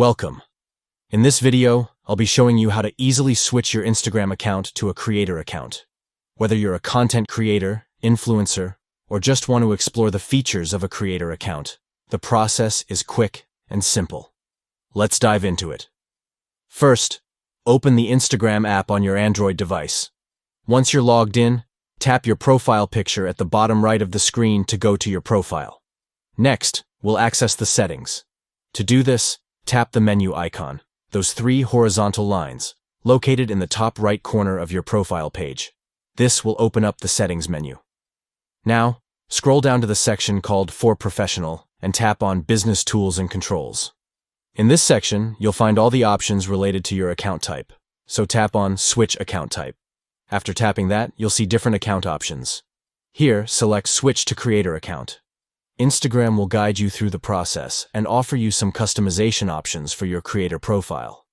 Welcome. In this video, I'll be showing you how to easily switch your Instagram account to a creator account. Whether you're a content creator, influencer, or just want to explore the features of a creator account, the process is quick and simple. Let's dive into it. First, open the Instagram app on your Android device. Once you're logged in, tap your profile picture at the bottom right of the screen to go to your profile. Next, we'll access the settings. To do this, tap the menu icon, those three horizontal lines, located in the top right corner of your profile page. This will open up the settings menu. Now, scroll down to the section called For Professional and tap on Business Tools and Controls. In this section, you'll find all the options related to your account type, so tap on Switch Account Type. After tapping that, you'll see different account options. Here, select Switch to Creator Account. Instagram will guide you through the process and offer you some customization options for your creator profile.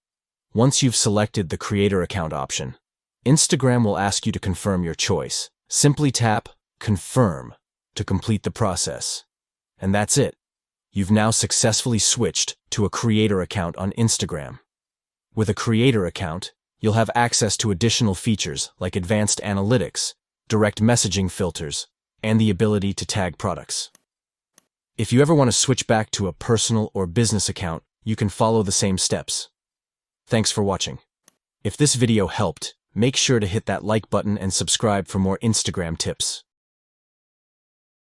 Once you've selected the Creator Account option, Instagram will ask you to confirm your choice. Simply tap Confirm to complete the process. And that's it. You've now successfully switched to a creator account on Instagram. With a creator account, you'll have access to additional features like advanced analytics, direct messaging filters, and the ability to tag products. If you ever want to switch back to a personal or business account, you can follow the same steps. Thanks for watching. If this video helped, make sure to hit that like button and subscribe for more Instagram tips.